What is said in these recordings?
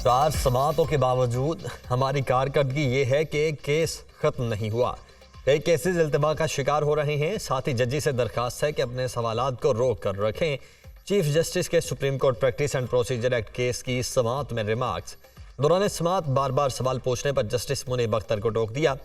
नमस्कार। समातों के बावजूद हमारी कारकर्दगी ये है कि केस खत्म नहीं हुआ। कई केसेस इल्तिबा का शिकार हो रहे हैं। साथ ही जजी से दरखास्त है कि अपने सवालात को रोक कर रखें। चीफ जस्टिस के supreme court practice and procedure act case की समात में रिमार्क्स। दौरान समात बार बार सवाल पूछने पर जस्टिस मुनीब अख्तर को टोक दिया।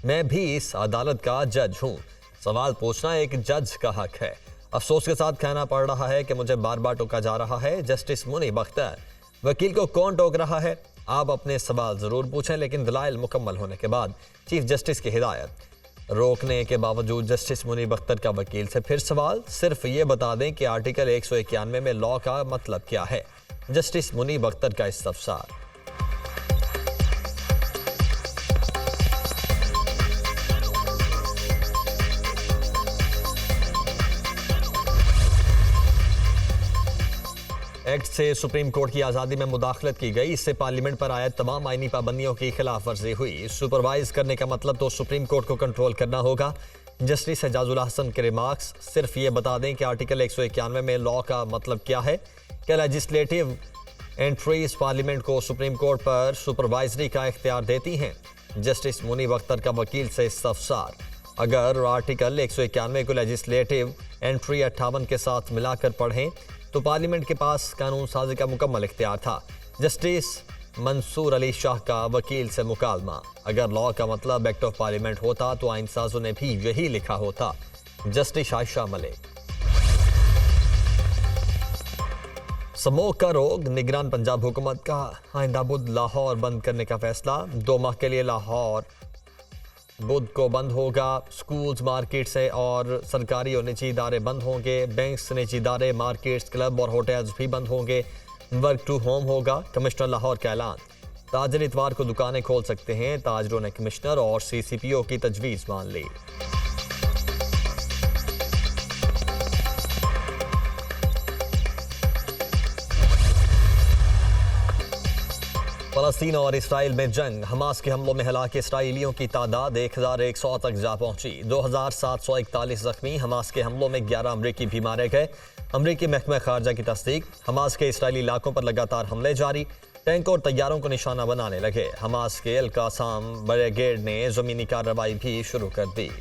मैं भी इस अदालत का जज हूँ। सवाल पूछना एक जज का हक है। अफसोस के साथ कहना पड़ रहा है कि मुझे बार बार टोका जा रहा है। जस्टिस मुनीब अख्तर, वकील को कौन टोक रहा है? आप अपने सवाल जरूर पूछें, लेकिन दलाइल मुकम्मल होने के बाद। चीफ जस्टिस की हिदायत। रोकने के बावजूद जस्टिस मुनीब अख्तर का वकील से फिर सवाल। सिर्फ ये बता दें कि आर्टिकल 191 में लॉ का मतलब क्या है। जस्टिस मुनीब अख्तर का इस्तफसार। एक्ट से सुप्रीम कोर्ट की आज़ादी में मुदाखलत की गई। इससे पार्लियामेंट पर आयत तमाम आईनी पाबंदियों की खिलाफ वर्जी हुई। सुपरवाइज करने का मतलब तो सुप्रीम कोर्ट को कंट्रोल करना होगा। जस्टिस एजाजुल हसन के रिमार्क्स। सिर्फ ये बता दें कि आर्टिकल 191 में लॉ का मतलब क्या है। क्या लेजिस्लेटिव एंट्रीज पार्लियामेंट को सुप्रीम कोर्ट पर सुपरवाइजरी का इख्तियार देती हैं? जस्टिस मुनीब अख्तर का वकील से इस्तफसार। अगर आर्टिकल 191 को लेजिस्लेटिव एंट्री 58 के साथ मिलाकर पढ़ें तो पार्लियामेंट के पास कानून साजी का मुकम्मल इख्तियार था। जस्टिस मंसूर अली शाह का वकील से मुकालमा। अगर लॉ का मतलब एक्ट ऑफ पार्लियामेंट होता तो आइन साजों ने भी यही लिखा होता। जस्टिस आयशा मलिक। स्मोक का रोग। निगरान पंजाब हुकूमत का आइंदा बुध लाहौर बंद करने का फैसला। 2 माह के लिए लाहौर बुध को बंद होगा। स्कूल्स, मार्केट्स और सरकारी और निजी इदारे बंद होंगे। बैंक्स, निजी इदारे, मार्केट्स, क्लब और होटल्स भी बंद होंगे। वर्क टू होम होगा। कमिश्नर लाहौर का ऐलान। ताजिर इतवार को दुकानें खोल सकते हैं। ताजरों ने कमिश्नर और CCPO की तजवीज़ मान ली। फलस्तीन और इसराइल में जंग। हमास के हमलों में हलाक इसराइलियों की तादाद 1100 तक जा पहुंची। 2741 जख्मी। हमास के हमलों में 11 अमरीकी भी मारे गए। अमरीकी महकमा खारजा की तस्दीक। हमास के इसराइली इलाकों पर लगातार हमले जारी। टैंक और तैयारों को निशाना बनाने लगे। हमास के अल कासाम ब्रिगेड ने जमीनी कार्रवाई भी शुरू कर दी।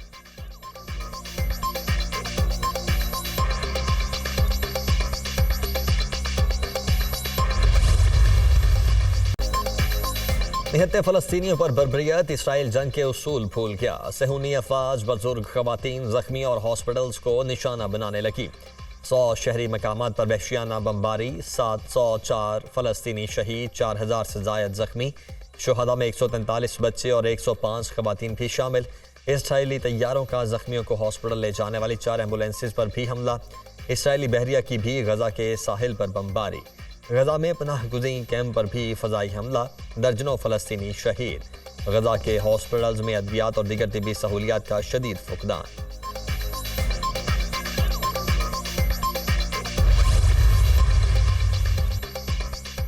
निहत्ते फलस्तीनियों पर बर्बरियत। इसराइल जंग के उसूल भूल गया। सहूनी अफवाज, बुजुर्ग, खवातीन, जख्मी और हॉस्पिटल्स को निशाना बनाने लगी। 100 शहरी मकामात पर वहशियाना बमबारी। 704 फलस्तीनी शहीद, 4000 से जायद जख्मी। शुहदा में 143 बच्चे और 105 खवातीन भी शामिल। इसराइली तैयारों का जख्मियों को हॉस्पिटल ले जाने वाली 4 एम्बुलेंसेज पर भी हमला। इसराइली बहरिया की भी गजा के साहिल पर बमबारी। गजा में पनाह गुज़ीर कैंप पर भी फ़ज़ाई हमला। दर्जनों फ़लस्तीनी शहीद। गजा के हॉस्पिटल्स में अद्वियात और दीगर तिब्बी सहूलियात का शदीद फुकदान।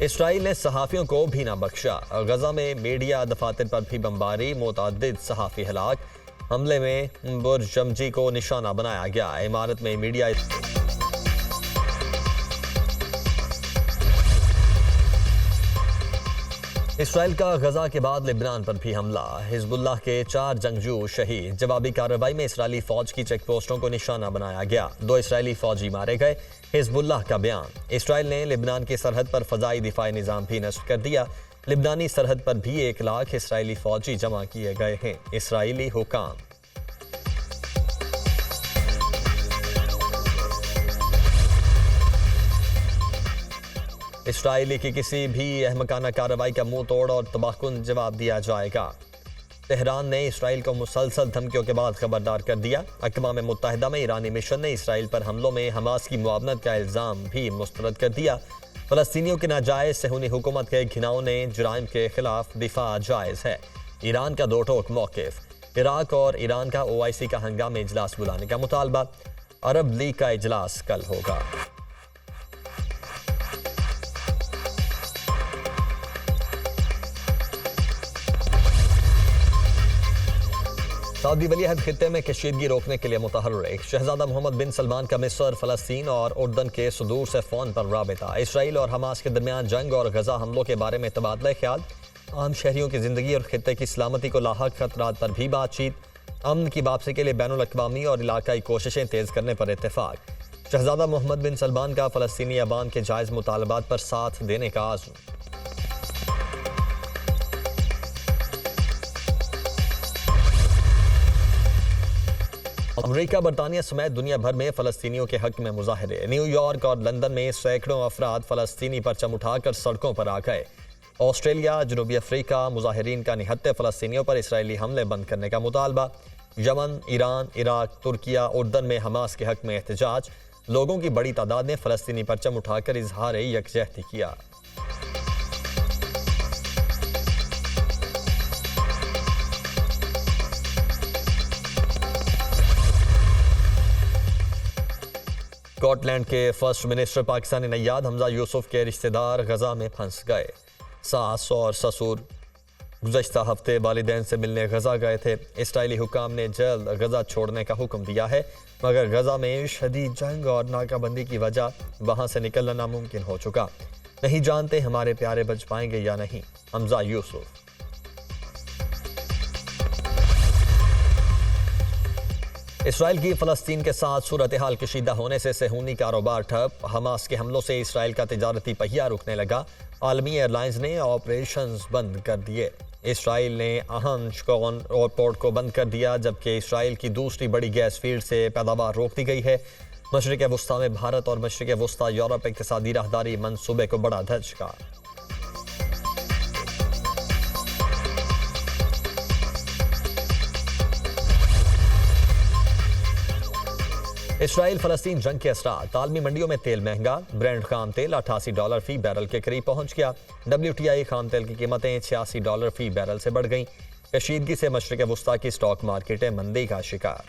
इसराइल ने सहाफ़ियों को भी ना बख्शा। गजा में मीडिया दफातर पर भी बमबारी। मुतअद्दिद सहाफ़ी हलाक। हमले में बुर्ज शमजी को निशाना बनाया गया। इमारत में मीडिया इसराइल का गजा के बाद लेबनान पर भी हमला। हिजबुल्लाह के 4 जंगजू शहीद। जवाबी कार्रवाई में इसराइली फौज की चेक पोस्टों को निशाना बनाया गया। 2 इसराइली फौजी मारे गए। हिजबुल्लाह का बयान। इसराइल ने लेबनान की सरहद पर फजाई दिफाई निज़ाम भी नस्ब कर दिया। लेबनानी सरहद पर भी 1 लाख इसराइली फौजी जमा किए गए हैं। इसराइली हुकाम। इसराइली की किसी भी अहमकाना कार्रवाई का मुंह तोड़ और तबाहकुन जवाब दिया जाएगा। तेहरान ने इसराइल को मुसलसल धमकियों के बाद खबरदार कर दिया। अक़वाम मुत्तहिदा में ईरानी मिशन ने इसराइल पर हमलों में हमास की मुआवनत का इल्ज़ाम भी मुस्तरद कर दिया। फ़लस्तीनियों के नाजायज़ सहूनी हुकूमत के घिनौने जुराइम के खिलाफ दिफा जायज़ है। ईरान का 2 टोक मौक़िफ़। इराक और ईरान का OIC का हंगामी इजलास बुलाने का मुतालबा। अरब लीग का इजलास कल होगा। सऊदी वलीअहद खित्ते में कशीदगी रोकने के लिए मुतहर्रिक। शहजादा मोहम्मद बिन सलमान का मिस्र, फलस्तीन और उर्दन के सुदूर से फ़ोन पर राबिता। इसराइल और हमास के दरमियान जंग और गजा हमलों के बारे में तबादला ख्याल। आम शहरियों की जिंदगी और खित्ते की सलामती को लाहक खतरात पर भी बातचीत। अमन की वापसी के लिए बैनुल अक़वामी और इलाकाई कोशिशें तेज़ करने पर इत्तेफाक। शहजादा मोहम्मद बिन सलमान का फ़लस्तीनी अवाम के जायज़ मुतालबात पर साथ देने का आज़म। अमेरिका, बरतानिया समेत दुनिया भर में फ़लस्तीनियों के हक में मुजाहरे। न्यूयॉर्क और लंदन में सैकड़ों अफराद फ़लस्तीनी परचम उठाकर सड़कों पर आ गए। ऑस्ट्रेलिया, जनूबी अफ्रीका, मुजाहिरीन का निहत्ते फ़लस्तीनियों पर इसराइली हमले बंद करने का मुतालबा। यमन, ईरान, इराक, तुर्किया, उर्दन में हमास के हक में एहतजाज। लोगों की बड़ी तादाद ने फ़लस्तीनी परचम उठाकर इजहार यकजहती किया। स्कॉटलैंड के फर्स्ट मिनिस्टर पाकिस्तानी नैयाद हमजा यूसुफ के रिश्तेदार गजा में फंस गए। सास और ससुर गुज़श्ता हफ्ते वालिदैन से मिलने गजा गए थे। इसराइली हुकाम ने जल्द गजा छोड़ने का हुक्म दिया है, मगर गजा में शदीद जंग और नाकाबंदी की वजह वहां से निकलना नामुमकिन हो चुका। नहीं जानते हमारे प्यारे बच पाएंगे या नहीं। हमजा यूसुफ। इसराइल की फ़लस्तीन के साथ सूरत हाल कशीदा होने से सेहूनी कारोबार ठप। हमास के हमलों से इसराइल का तिजारती पहिया रुकने लगा। आलमी एयरलाइंस ने ऑपरेशंस बंद कर दिए। इसराइल ने अहम शिकागोन एयरपोर्ट को बंद कर दिया, जबकि इसराइल की दूसरी बड़ी गैस फील्ड से पैदावार रोक दी गई है। मशरिक़ वस्ता में भारत और मशरिक़ वस्ता यूरोप इक़्तिसादी राहदारी मंसूबे को बड़ा धचका। इसराइल फ़लस्तीन जंग के असरात। आलमी मंडियों में तेल महंगा। ब्रेंट खाम तेल $88 फी बैरल के करीब पहुंच गया। WTI खाम तेल की कीमतें $86 फी बैरल से बढ़ गईं। कशीदगी से मशरिक़ वस्ता की स्टॉक मार्केटें मंदी का शिकार।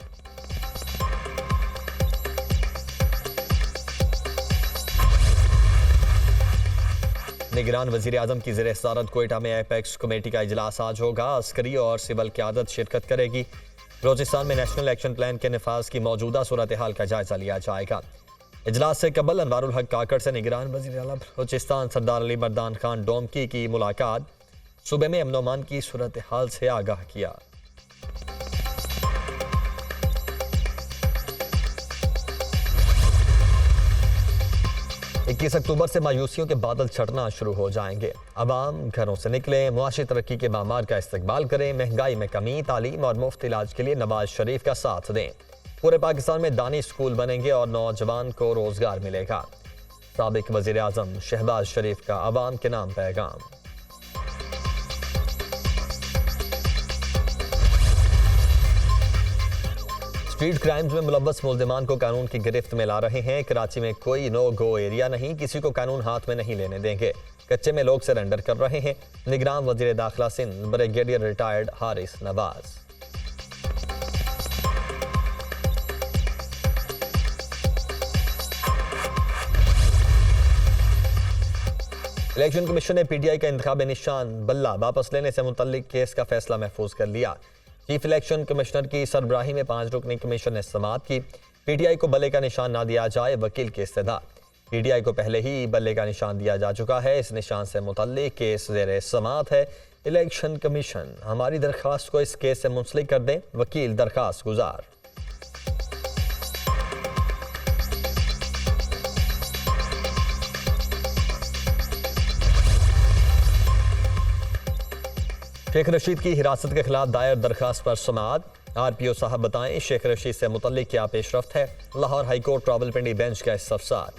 निगरान वज़ीर आज़म की ज़ेर सदारत कोयटा में एपेक्स कमेटी का इजलास आज होगा। अस्करी और सिविल क़यादत शिरकत करेगी। बलोचिस्तान में नेशनल एक्शन प्लान के नफाज की मौजूदा सूरत हाल का जायजा लिया जाएगा। इजलास से कबल अनवारुल हक काकड़ से निगरान वज़ीर आला बलोचिस्तान सरदार अली मर्दान खान डोमकी की मुलाकात। सूबे में अमन अमान की सूरत हाल से आगाह किया। 21 अक्टूबर से मायूसियों के बादल छटना शुरू हो जाएंगे। अवाम घरों से निकलें, मुआशी तरक्की के मामार का इस्तकबाल करें, महंगाई में कमी, तालीम और मुफ्त इलाज के लिए नवाज शरीफ का साथ दें। पूरे पाकिस्तान में दानी स्कूल बनेंगे और नौजवान को रोजगार मिलेगा। साबिक वजीर आजम शहबाज शरीफ का अवाम के नाम पैगाम। स्ट्रीट क्राइम्स में मुलव्वस मुल्जिमान को कानून की गिरफ्त में ला रहे हैं। कराची में कोई नो गो एरिया नहीं, किसी को कानून हाथ में नहीं लेने देंगे। कच्चे में लोग सरेंडर कर रहे हैं। निगरान वजीर दाखिला Sindh brigadier retired Haris Nawaz. Election commission ने PTI का इंतखाब निशान बल्ला वापस लेने से मुतल्लिक केस का फैसला महफूज कर लिया। चीफ इलेक्शन कमिश्नर की सरबराही में 5 रुकनी कमीशन ने समाअत की। PTI को बल्ले का निशान ना दिया जाए, वकील की इस्तदा। PTI को पहले ही बल्ले का निशान दिया जा चुका है। इस निशान से मुतल्लिक केस ज़ेरे समाअत है। इलेक्शन कमीशन हमारी दरख्वास्त को इस केस से मुंसलिक कर दें, वकील दरख्वास्त गुजार। शेख रशीद की हिरासत के खिलाफ दायर दरखास्त पर समाअत। RPO साहब बताएं शेख रशीद से मुतल्लिक क्या पेशरफ्त है। लाहौर हाईकोर्ट रावलपिंडी बेंच का इस्तफसार।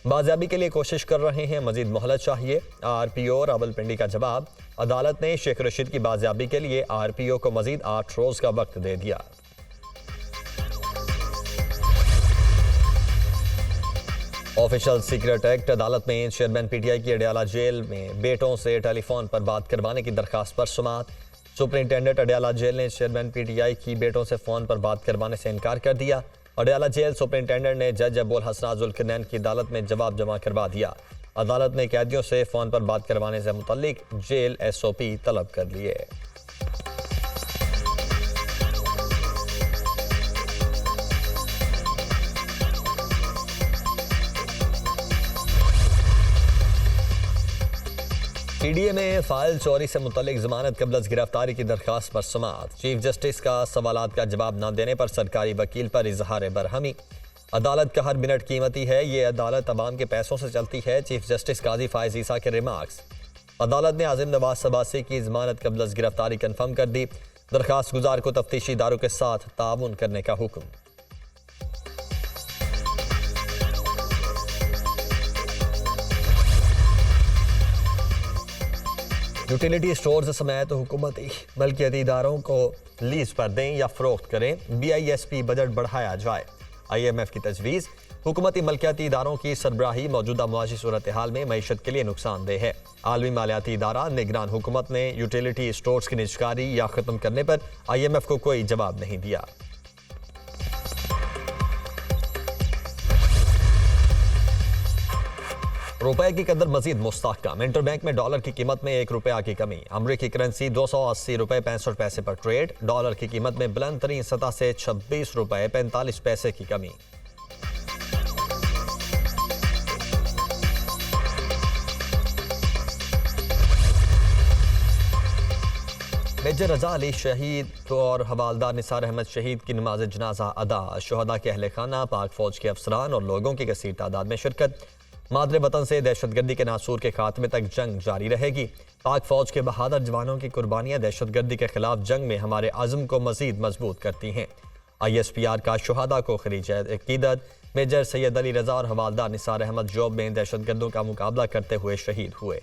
बाजियाबी के लिए कोशिश कर रहे हैं, मजीद मोहलत चाहिए। RPO रावलपिंडी का जवाब। अदालत ने शेख रशीद की बाजियाबी के लिए RPO को मजीद 8 रोज का वक्त दे दिया। Official secret act. अदालत में चेयरमैन PTI की अडयाला जेल में बेटों से टेलीफोन पर बात करवाने की दरखास्त पर समाअत। सुपरिंटेंडेंट अडयाला जेल ने चेयरमैन PTI की बेटों से फोन पर बात करवाने से इनकार कर दिया। अडयाला जेल सुपरिंटेंडेंट ने जज अबुल हसन जुल्करनैन की अदालत में जवाब जमा करवा दिया। अदालत ने कैदियों से फोन पर बात करवाने से मुतल्लिक जेल SOP तलब कर लिए। पीडीए में फाइल चोरी से मुतल्लिक जमानत कबल गिरफ्तारी की दरखास्त पर समाअत। चीफ जस्टिस का सवालात का जवाब न देने पर सरकारी वकील पर इजहार बरहमी। अदालत का हर मिनट कीमती है, ये अदालत अवाम के पैसों से चलती है। चीफ जस्टिस काजी फायज ईसा के रिमार्क्स। अदालत ने आजिम नवाज सबासी की जमानत कबल गिरफ्तारी कन्फर्म कर दी। दरखास्त गुजार को तफ्तीशी इदारों के साथ ताउन करने का हुक्म। यूटिलिटी स्टोर्स समेत हुकूमती मलकियती इदारों को लीज पर दें या फरोख्त करें। BISP बजट बढ़ाया जाए। IMF की तजवीज़। हुकूमती मलकियती इदारों की सरबराही मौजूदा मुआशी सूरत हाल में मईशत के लिए नुकसानदेह है। आलमी मालियाती इदारा निगरान हुकूमत ने यूटिलिटी स्टोर्स की निजकारी या ख़त्म करने पर IMF को कोई जवाब नहीं दिया। रुपए की कदर मजीद मुस्तहकम। इंटरबैंक में डॉलर की कीमत में ₹1 की कमी। अमरीकी करेंसी ₹280.65 पर ट्रेड। डॉलर की कीमत में बुलंद तरीन सतह से ₹26.45 की कमी। मेजर रजा अली शहीद और हवालदार निसार अहमद शहीद की नमाज जनाजा अदा। शुहदा के अहले खाना, पाक फौज के अफसरान और लोगों की कसीर तादाद में शिरकत। मादरे वतन से दहशतगर्दी के नासूर के खात्मे तक जंग जारी रहेगी। पाक फौज के बहादुर जवानों की कुर्बानियां दहशतगर्दी के खिलाफ जंग में हमारे आज़म को मजीद मजबूत करती हैं। ISPR का शुहदा को खरीज अकीदत। मेजर सैयद अली रजा और हवालदार निसार अहमद जॉब में दहशतगर्दों का मुकाबला करते हुए शहीद हुए।